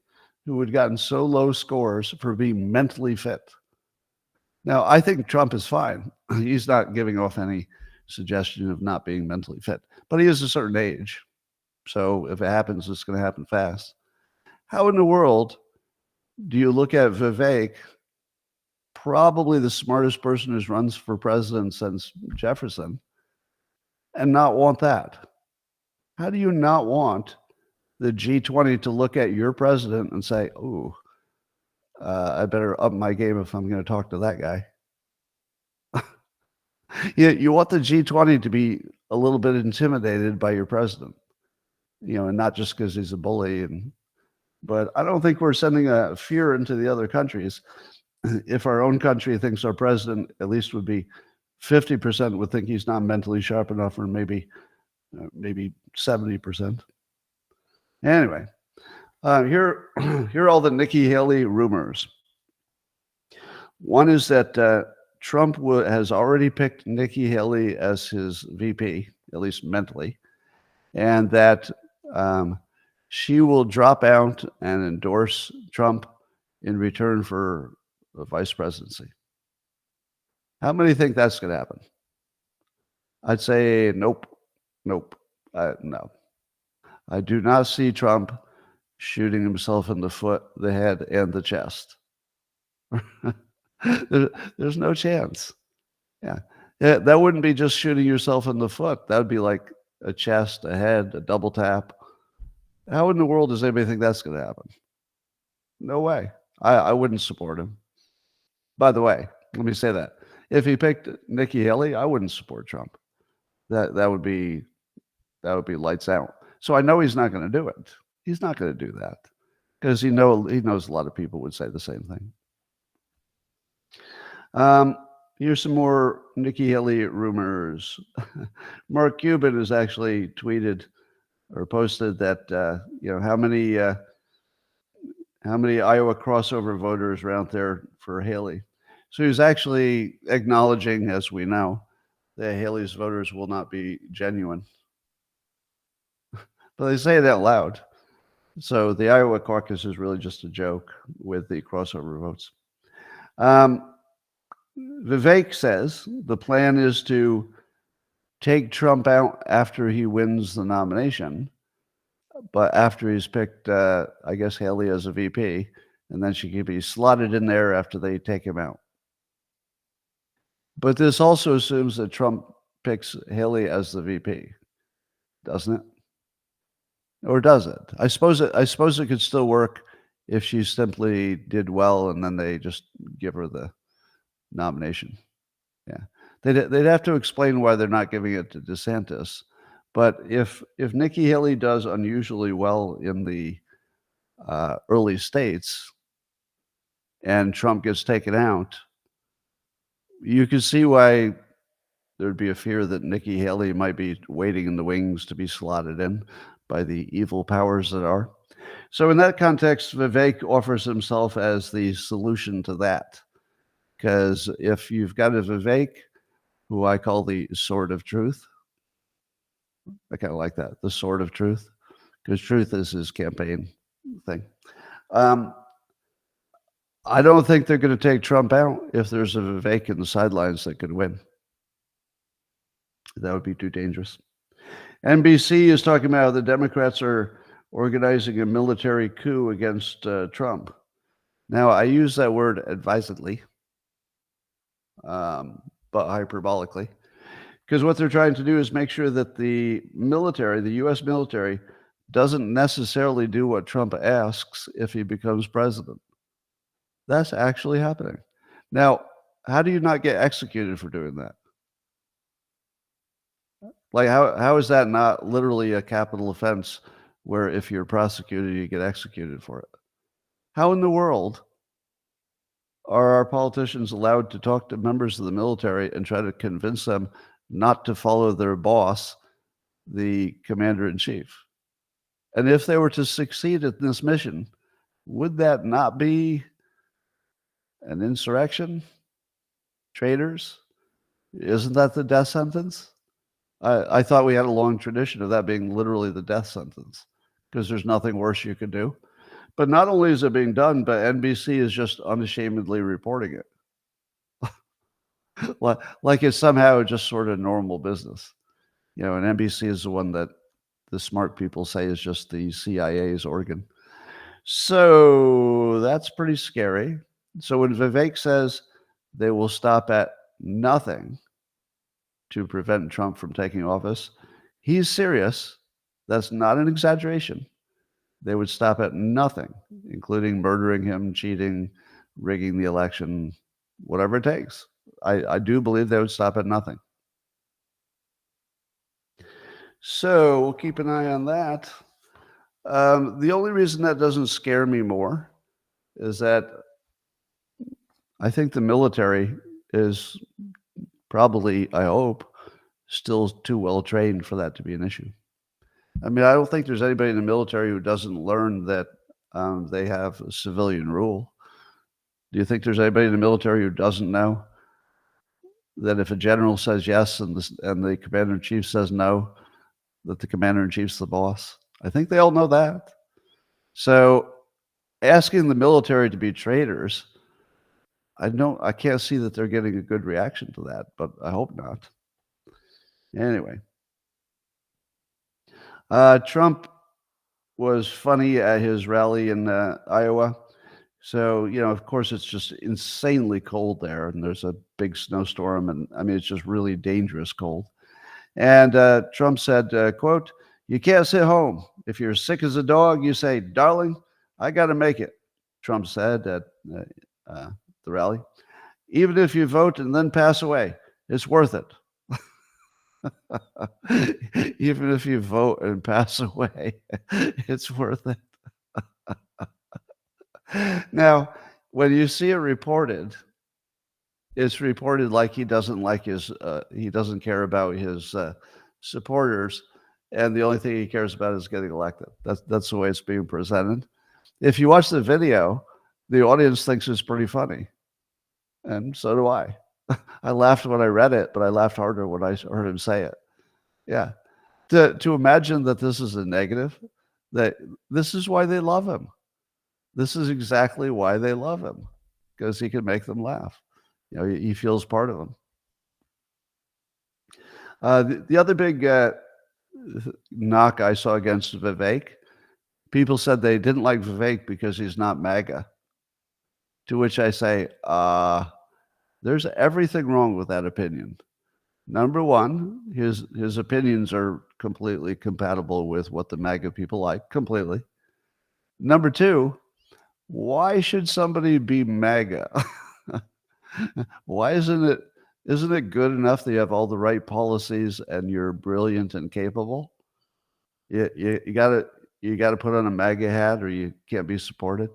who would have gotten so low scores for being mentally fit. Now, I think Trump is fine. He's not giving off any suggestion of not being mentally fit, but he is a certain age. So if it happens, it's going to happen fast. How in the world do you look at Vivek, probably the smartest person who's runs for president since Jefferson, and not want that? How do you not want the G20 to look at your president and say, "Oh, I better up my game if I'm going to talk to that guy"? You want the G20 to be a little bit intimidated by your president, and not just because he's a bully. But I don't think we're sending a fear into the other countries. If our own country thinks our president at least would be 50% would think he's not mentally sharp enough, or maybe maybe 70%. Anyway, here are all the Nikki Haley rumors. One is that Trump has already picked Nikki Haley as his VP, at least mentally, and that she will drop out and endorse Trump in return for the vice presidency. How many think that's going to happen? I'd say nope. No. I do not see Trump shooting himself in the foot, the head, and the chest. There's no chance. Yeah, that wouldn't be just shooting yourself in the foot. That would be like a chest, a head, a double tap. How in the world does anybody think that's going to happen? No way. I wouldn't support him. By the way, let me say that. If he picked Nikki Haley, I wouldn't support Trump. That would be lights out. So I know he's not going to do it. He's not going to do that because he knows a lot of people would say the same thing. Here's some more Nikki Haley rumors. Mark Cuban has actually tweeted or posted that how many Iowa crossover voters are out there for Haley. So he's actually acknowledging, as we know, that Haley's voters will not be genuine. But they say it out loud. So the Iowa caucus is really just a joke with the crossover votes. Vivek says the plan is to take Trump out after he wins the nomination, but after he's picked, I guess, Haley as a VP, and then she can be slotted in there after they take him out. But this also assumes that Trump picks Haley as the VP, doesn't it? Or does it? I suppose it could still work if she simply did well and then they just give her the nomination. Yeah, they'd have to explain why they're not giving it to DeSantis. But if Nikki Haley does unusually well in the early states and Trump gets taken out, you can see why there'd be a fear that Nikki Haley might be waiting in the wings to be slotted in by the evil powers that are. So in that context, Vivek offers himself as the solution to that. Because if you've got a Vivek, who I call the sword of truth, I kind of like that, the sword of truth, because truth is his campaign thing. I don't think they're going to take Trump out if there's a Vivek in the sidelines that could win. That would be too dangerous. NBC is talking about how the Democrats are organizing a military coup against Trump. Now, I use that word advisedly, but hyperbolically, because what they're trying to do is make sure that the military, the U.S. military, doesn't necessarily do what Trump asks if he becomes president. That's actually happening. Now, how do you not get executed for doing that? Like, how is that not literally a capital offense where if you're prosecuted, you get executed for it? How in the world are our politicians allowed to talk to members of the military and try to convince them not to follow their boss, the commander-in-chief? And if they were to succeed at this mission, would that not be an insurrection? Traitors? Isn't that the death sentence? I thought we had a long tradition of that being literally the death sentence because there's nothing worse you could do. But not only is it being done, but NBC is just unashamedly reporting it. Like it's somehow just sort of normal business. And NBC is the one that the smart people say is just the CIA's organ. So that's pretty scary. So when Vivek says they will stop at nothing to prevent Trump from taking office, he's serious. That's not an exaggeration. They would stop at nothing, including murdering him, cheating, rigging the election, whatever it takes. I do believe they would stop at nothing. So we'll keep an eye on that. The only reason that doesn't scare me more is that I think the military is probably, I hope, still too well trained for that to be an issue. I mean, I don't think there's anybody in the military who doesn't learn that they have a civilian rule. Do you think there's anybody in the military who doesn't know that if a general says yes and the commander-in-chief says no, that the commander-in-chief's the boss? I think they all know that. So asking the military to be traitors, I can't see that they're getting a good reaction to that, but I hope not. Anyway, Trump was funny at his rally in Iowa. So, of course, it's just insanely cold there, and there's a big snowstorm, and I mean, it's just really dangerous cold. And Trump said, quote, "You can't sit home. If you're sick as a dog, you say, 'Darling, I got to make it,'" Trump said at the rally. "Even if you vote and then pass away, it's worth it." Even if you vote and pass away, it's worth it. Now, when you see it reported, it's reported like he doesn't he doesn't care about his supporters, and the only thing he cares about is getting elected. That's the way it's being presented. If you watch the video, the audience thinks it's pretty funny, and so do I. I laughed when I read it, but I laughed harder when I heard him say it. Yeah, to imagine that this is a negative, that this is why they love him. This is exactly why they love him, because he can make them laugh. He feels part of them. The other big knock I saw against Vivek, people said they didn't like Vivek because he's not MAGA. To which I say, there's everything wrong with that opinion. Number one, his opinions are completely compatible with what the MAGA people like, completely. Number two, why should somebody be MAGA? Why isn't it good enough that you have all the right policies and you're brilliant and capable? You gotta put on a MAGA hat or you can't be supported.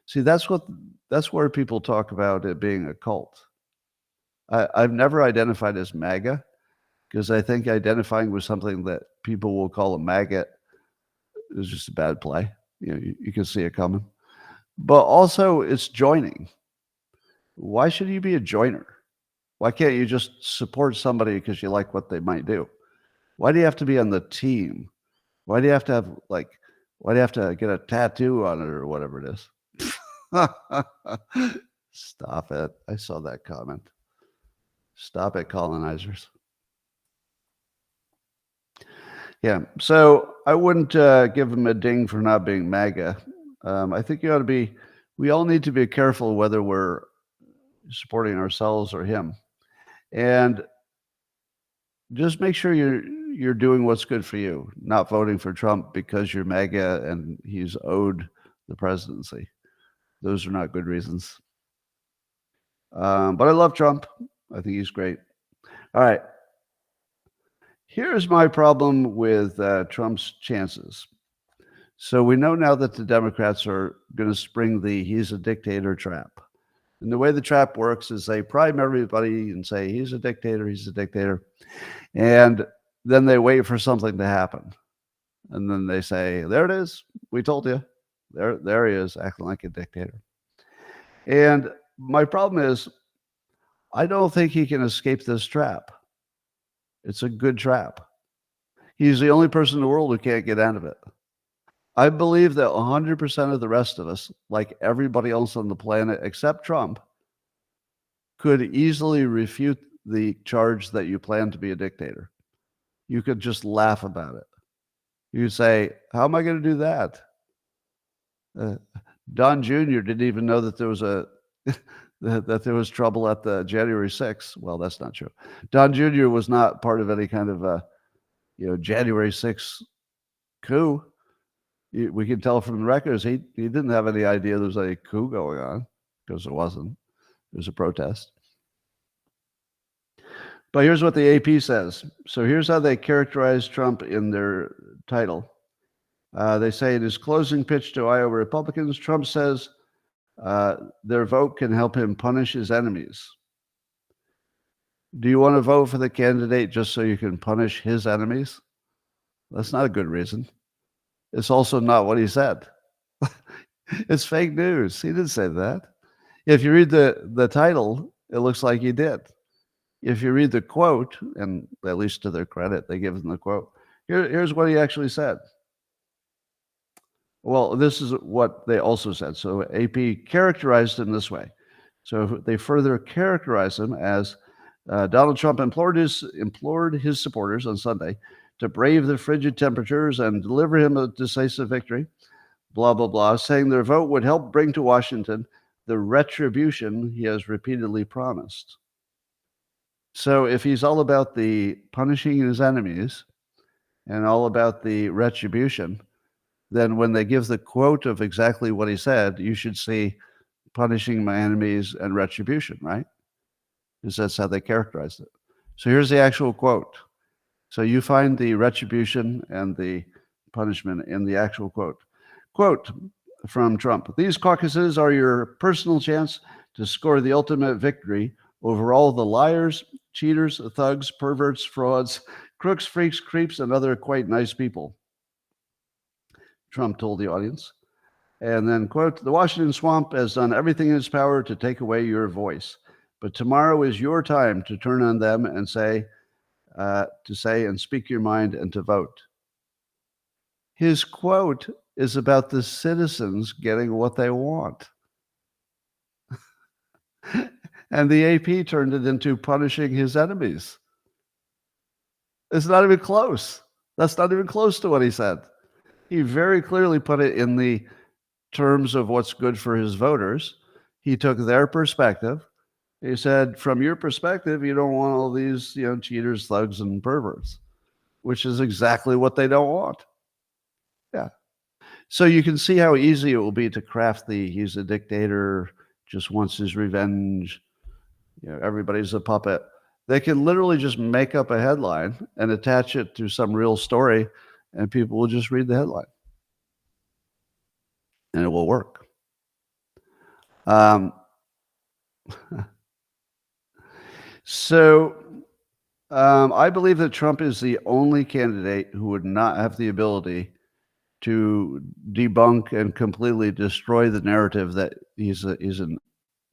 See, that's where people talk about it being a cult. I've never identified as MAGA because I think identifying with something that people will call a maggot is just a bad play. You can see it coming. But also, it's joining. Why should you be a joiner? Why can't you just support somebody because you like what they might do? Why do you have to be on the team? Why do you have to get a tattoo on it or whatever it is? Stop it. I saw that comment. Stop it, colonizers. Yeah, so I wouldn't give him a ding for not being MAGA. I think we all need to be careful whether we're supporting ourselves or him. And just make sure you're doing what's good for you, not voting for Trump because you're MAGA and he's owed the presidency. Those are not good reasons. But I love Trump. I think he's great. All right. Here's my problem with Trump's chances. So we know now that the Democrats are going to spring the "he's a dictator" trap. And the way the trap works is they prime everybody and say, he's a dictator, he's a dictator. And then they wait for something to happen. And then they say, there it is. We told you. There he is, acting like a dictator. And my problem is, I don't think he can escape this trap. It's a good trap. He's the only person in the world who can't get out of it. I believe that 100% of the rest of us, like everybody else on the planet except Trump, could easily refute the charge that you plan to be a dictator. You could just laugh about it. You say, how am I going to do that? Don Jr. didn't even know that there was that there was trouble at the January 6th. Well, that's not true. Don Jr. was not part of any kind of January 6th coup. We can tell from the records he didn't have any idea there was a coup going on because there wasn't. It was a protest. But here's what the AP says. So here's how they characterize Trump in their title. They say in his closing pitch to Iowa Republicans, Trump says their vote can help him punish his enemies. Do you want to vote for the candidate just so you can punish his enemies? That's not a good reason. It's also not what he said. It's fake news. He didn't say that. If you read the title, it looks like he did. If you read the quote, and at least to their credit, they give them the quote. Here's what he actually said. Well, this is what they also said. So AP characterized him this way. So they further characterized him as Donald Trump implored his supporters on Sunday to brave the frigid temperatures and deliver him a decisive victory, blah, blah, blah, saying their vote would help bring to Washington the retribution he has repeatedly promised. So if he's all about the punishing his enemies and all about the retribution, then when they give the quote of exactly what he said, you should see punishing my enemies and retribution, right? Because that's how they characterized it. So here's the actual quote. So you find the retribution and the punishment in the actual quote. Quote from Trump: "These caucuses are your personal chance to score the ultimate victory over all the liars, cheaters, thugs, perverts, frauds, crooks, freaks, creeps, and other quite nice people," Trump told the audience. And then, quote, "The Washington swamp has done everything in its power to take away your voice. But tomorrow is your time to turn on them and say and speak your mind and to vote." His quote is about the citizens getting what they want. And the AP turned it into punishing his enemies. It's not even close. That's not even close to what he said. He very clearly put it in the terms of what's good for his voters. He took their perspective. He said, from your perspective, you don't want all these, cheaters, thugs, and perverts, which is exactly what they don't want. Yeah. So you can see how easy it will be to craft he's a dictator, just wants his revenge, everybody's a puppet. They can literally just make up a headline and attach it to some real story, and people will just read the headline. And it will work. I believe that Trump is the only candidate who would not have the ability to debunk and completely destroy the narrative that he's going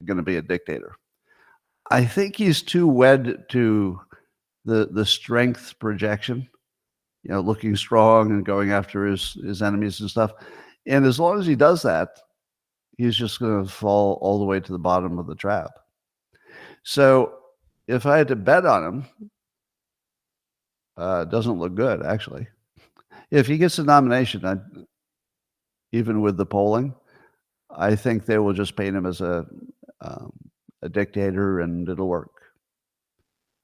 to be a dictator. I think he's too wed to the strength projection, looking strong and going after his enemies and stuff. And as long as he does that, he's just going to fall all the way to the bottom of the trap. So if I had to bet on him, it doesn't look good, actually. If he gets a nomination, even with the polling, I think they will just paint him as a dictator, and it'll work.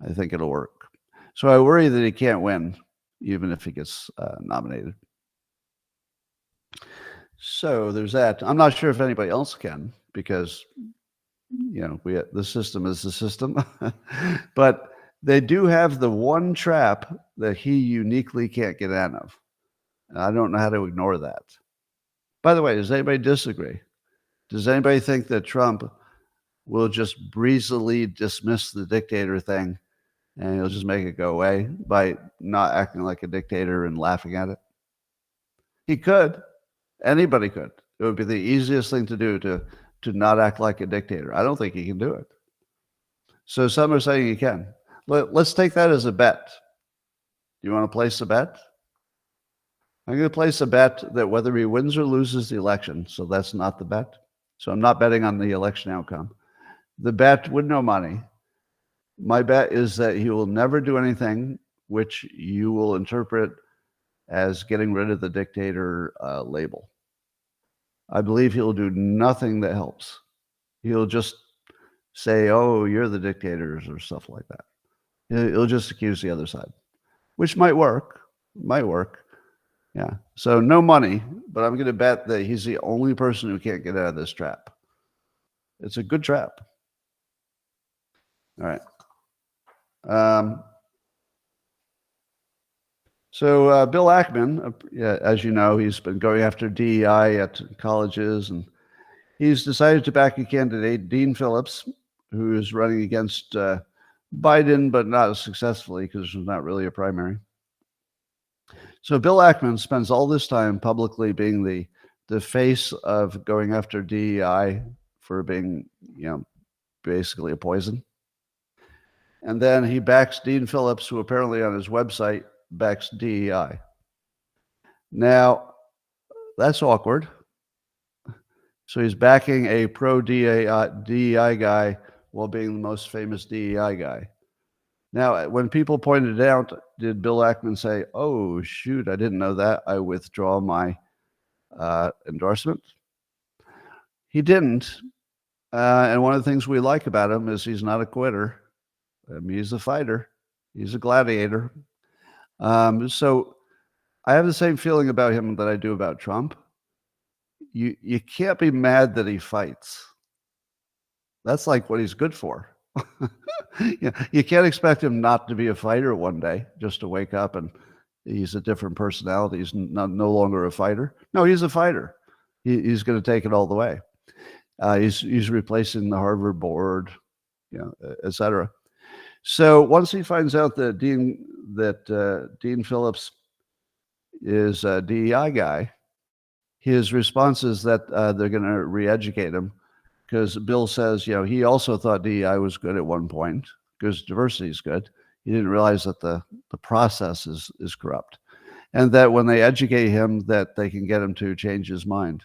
I think it'll work. So I worry that he can't win, even if he gets nominated. So there's that. I'm not sure if anybody else can, because the system is the system. But they do have the one trap that he uniquely can't get out of. And I don't know how to ignore that. By the way, does anybody disagree? Does anybody think that Trump will just breezily dismiss the dictator thing and he'll just make it go away by not acting like a dictator and laughing at it? He could. Anybody could. It would be the easiest thing to do to not act like a dictator. I don't think he can do it. So some are saying he can. Let's take that as a bet. You want to place a bet? I'm going to place a bet that whether he wins or loses the election, so that's not the bet. So I'm not betting on the election outcome. The bet with no money, my bet is that he will never do anything which you will interpret as getting rid of the dictator label. I believe he'll do nothing that helps. He'll just say, "Oh, you're the dictators," or stuff like that. He'll just accuse the other side, which might work. Yeah. So no money, but I'm going to bet that he's the only person who can't get out of this trap. It's a good trap. All right. So Bill Ackman, as you know, he's been going after DEI at colleges, and he's decided to back a candidate, Dean Phillips, who is running against Biden, but not successfully because there's not really a primary. So Bill Ackman spends all this time publicly being the face of going after DEI for being, basically a poison. And then he backs Dean Phillips, who apparently on his website backs DEI. Now, that's awkward. So he's backing a pro DEI guy while being the most famous DEI guy. Now, when people pointed it out, did Bill Ackman say, "Oh, shoot, I didn't know that. I withdraw my endorsement"? He didn't. And one of the things we like about him is he's not a quitter. He's a fighter. He's a gladiator. So I have the same feeling about him that I do about Trump. You can't be mad that he fights. That's like what he's good for. You can't expect him not to be a fighter one day, just to wake up and he's a different personality. He's no longer a fighter. No, he's a fighter. He's going to take it all the way. He's replacing the Harvard board, et cetera. So once he finds out that Dean Phillips is a DEI guy, his response is that they're going to re-educate him, because Bill says, he also thought DEI was good at one point because diversity is good. He didn't realize that the process is corrupt, and that when they educate him, that they can get him to change his mind.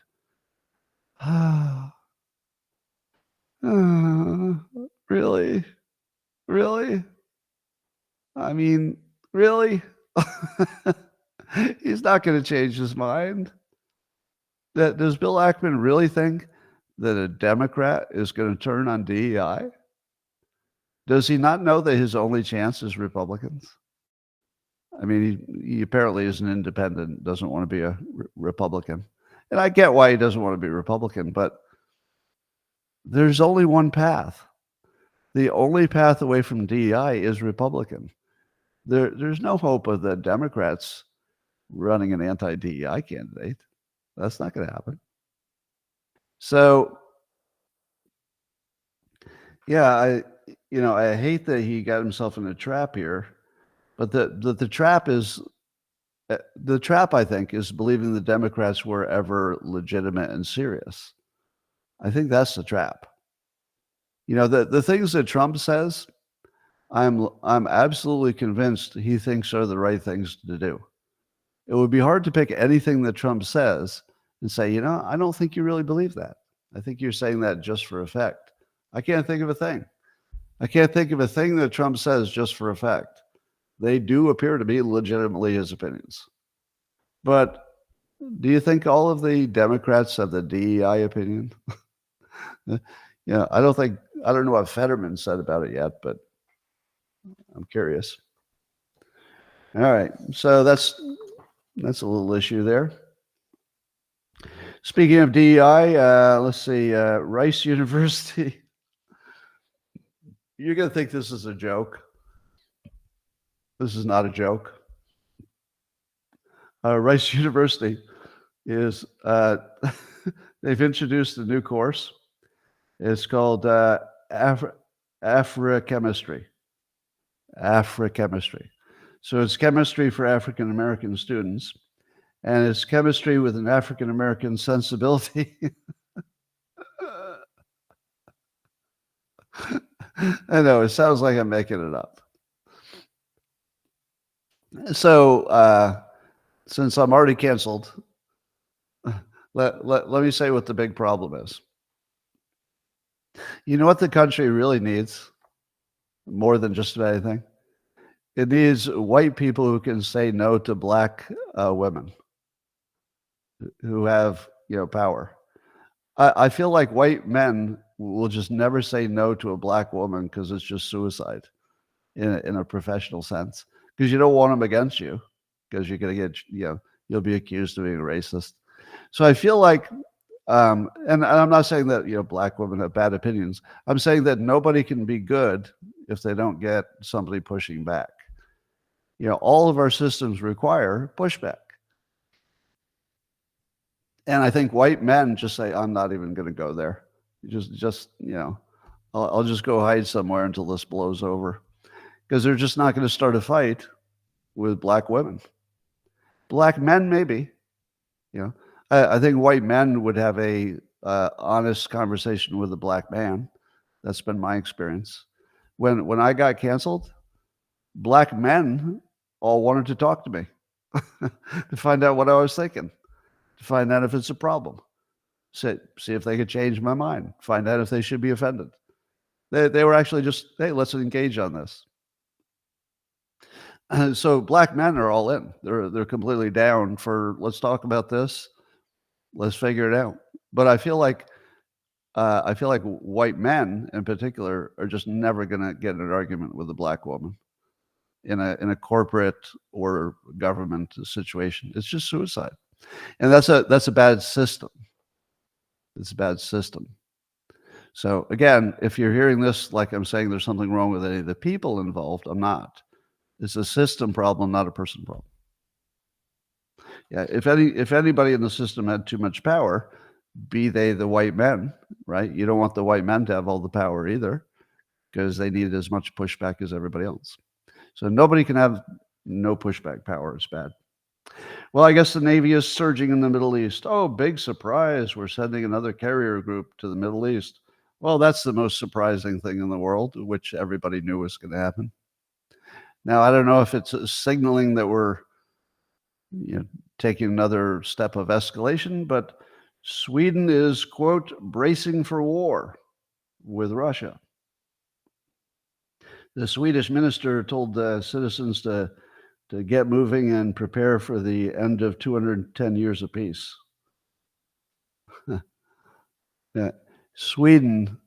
Really? Really? I mean, really? He's not going to change his mind. Does Bill Ackman really think that a Democrat is going to turn on DEI? Does he not know that his only chance is Republicans? I mean, he apparently is an independent, doesn't want to be a Republican. And I get why he doesn't want to be Republican, but there's only one path. The only path away from DEI is Republican. There's no hope of the Democrats running an anti-DEI candidate. That's not going to happen. So, yeah, I hate that he got himself in a trap here, but the trap, I think, is believing the Democrats were ever legitimate and serious. I think that's the trap. The things that Trump says, I'm absolutely convinced he thinks are the right things to do. It would be hard to pick anything that Trump says and say, I don't think you really believe that. I think you're saying that just for effect. I can't think of a thing. I can't think of a thing that Trump says just for effect. They do appear to be legitimately his opinions. But do you think all of the Democrats have the DEI opinion? I don't know what Fetterman said about it yet, but I'm curious. All right. So that's a little issue there. Speaking of DEI, let's see, Rice University. You're going to think this is a joke. This is not a joke. Rice University is, they've introduced a new course. It's called Afrochemistry. Afrochemistry. So it's chemistry for African American students, and it's chemistry with an African American sensibility. I know, it sounds like I'm making it up. So since I'm already canceled, let me say what the big problem is. You know what the country really needs more than just about anything? It needs white people who can say no to black women who have, power. I feel like white men will just never say no to a black woman because it's just suicide in a professional sense. Because you don't want them against you, because you're going to get, you'll be accused of being racist. So I feel like, and I'm not saying that, black women have bad opinions. I'm saying that nobody can be good if they don't get somebody pushing back. All of our systems require pushback. And I think white men just say, I'm not even going to go there. Just I'll just go hide somewhere until this blows over. because they're just not going to start a fight with black women. Black men, maybe. I think white men would have a honest conversation with a black man. That's been my experience. When I got canceled, black men all wanted to talk to me to find out what I was thinking, to find out if it's a problem, see if they could change my mind, find out if they should be offended. They were actually just, hey, let's engage on this. So black men are all in. They're completely down for, let's talk about this. Let's figure it out. But I feel like white men in particular are just never going to get in an argument with a black woman in a corporate or government situation. It's just suicide, and that's a bad system. It's a bad system. So again, if you're hearing this like I'm saying there's something wrong with any of the people involved, I'm not. It's a system problem, not a person problem. Yeah, if anybody in the system had too much power, be they the white men, right? You don't want the white men to have all the power either, because they need as much pushback as everybody else. So nobody can have no pushback power. It's bad. Well, I guess the Navy is surging in the Middle East. Oh, big surprise. We're sending another carrier group to the Middle East. Well, that's the most surprising thing in the world, which everybody knew was going to happen. Now, I don't know if it's signaling that we're taking another step of escalation, but Sweden is, quote, bracing for war with Russia. The Swedish minister told citizens to get moving and prepare for the end of 210 years of peace. Yeah. Sweden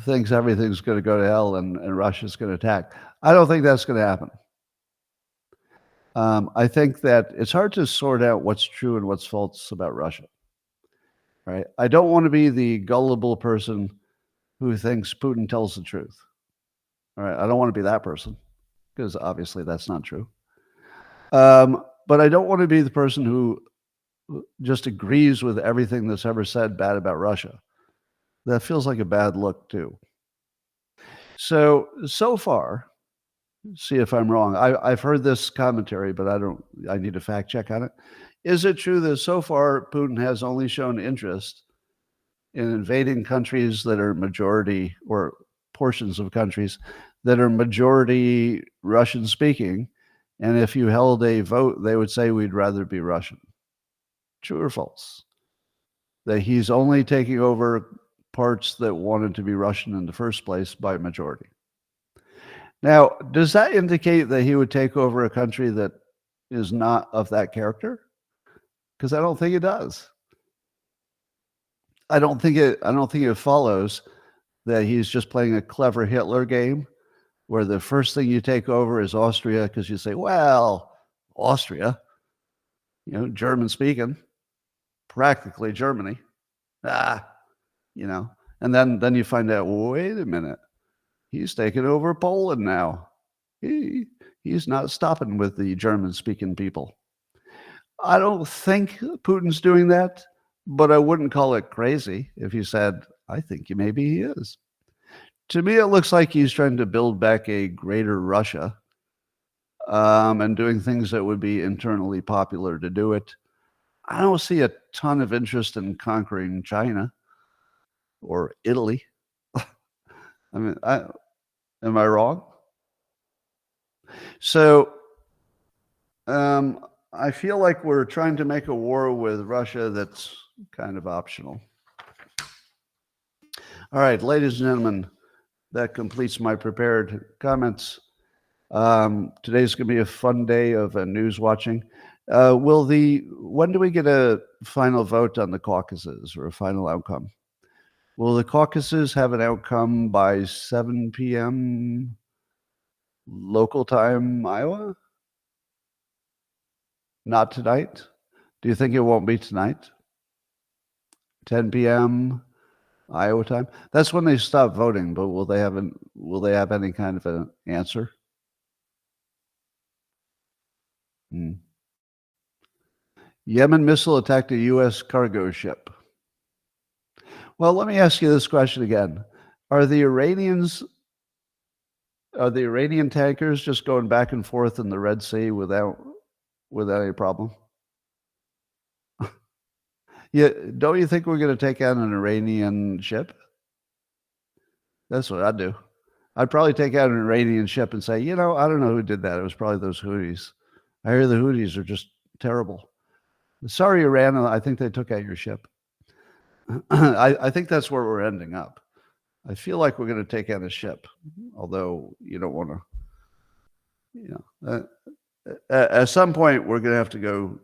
thinks everything's going to go to hell and Russia's going to attack. I don't think that's going to happen. I think that it's hard to sort out what's true and what's false about Russia. Right? I don't want to be the gullible person who thinks Putin tells the truth. All right, I don't want to be that person, because obviously that's not true. But I don't want to be the person who just agrees with everything that's ever said bad about Russia. That feels like a bad look too. So far, see if I'm wrong. I've heard this commentary, but I need a fact check on it. Is it true that so far Putin has only shown interest in invading countries that are majority, or portions of countries that are majority Russian speaking, and if you held a vote, they would say we'd rather be Russian? True or false? That he's only taking over parts that wanted to be Russian in the first place by majority. Now, does that indicate that he would take over a country that is not of that character? Because I don't think it does. I don't think it follows that he's just playing a clever Hitler game, where the first thing you take over is Austria, because you say, well, Austria, German speaking, practically Germany, and then you find out, wait a minute, he's taking over Poland now. He's not stopping with the German-speaking people. I don't think Putin's doing that, but I wouldn't call it crazy if you said, I think maybe he is. To me, it looks like he's trying to build back a greater Russia, and doing things that would be internally popular to do it. I don't see a ton of interest in conquering China or Italy. I mean, am I wrong? So I feel like we're trying to make a war with Russia that's kind of optional. All right, ladies and gentlemen, that completes my prepared comments. Today's going to be a fun day of news watching. When do we get a final vote on the caucuses, or a final outcome? Will the caucuses have an outcome by 7 p.m. local time, Iowa? Not tonight? Do you think it won't be tonight? 10 p.m. Iowa time? That's when they stop voting, but will they have any kind of an answer? Yemen missile attacked a U.S. cargo ship. Well, let me ask you this question again. Are the Iranians Are the Iranian tankers just going back and forth in the Red Sea without any problem? Yeah, don't you think we're going to take out an Iranian ship? That's what I'd do. I'd probably take out an Iranian ship and say, I don't know who did that. It was probably those Houthis. I hear the Houthis are just terrible. Sorry, Iran. I think they took out your ship. I think that's where we're ending up. I feel like we're going to take out a ship, although you don't want to. At some point, we're going to have to go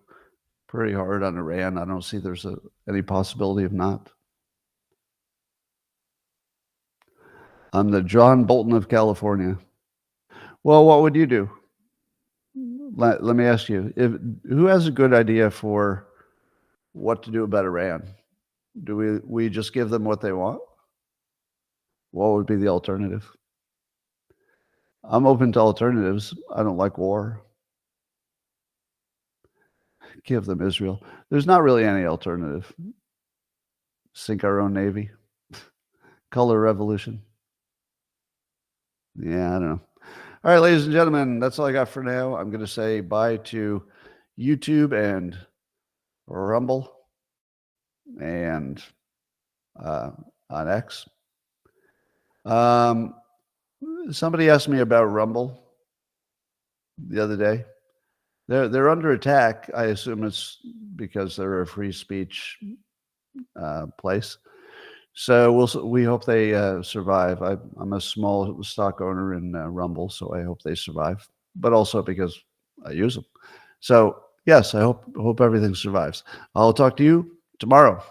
pretty hard on Iran. I don't see there's any possibility of not. I'm the John Bolton of California. Well, what would you do? Let me ask you, who has a good idea for what to do about Iran? Do we just give them what they want? What would be the alternative? I'm open to alternatives. I don't like war. Give them Israel. There's not really any alternative. Sink our own navy. Color revolution. Yeah, I don't know. All right, ladies and gentlemen, that's all I got for now. I'm going to say bye to YouTube and Rumble and on X. Somebody asked me about Rumble the other day. They're under attack. I assume it's because they're a free speech place. So we hope they survive. I'm a small stock owner in Rumble, so I hope they survive. But also because I use them. So yes, I hope everything survives. I'll talk to you tomorrow.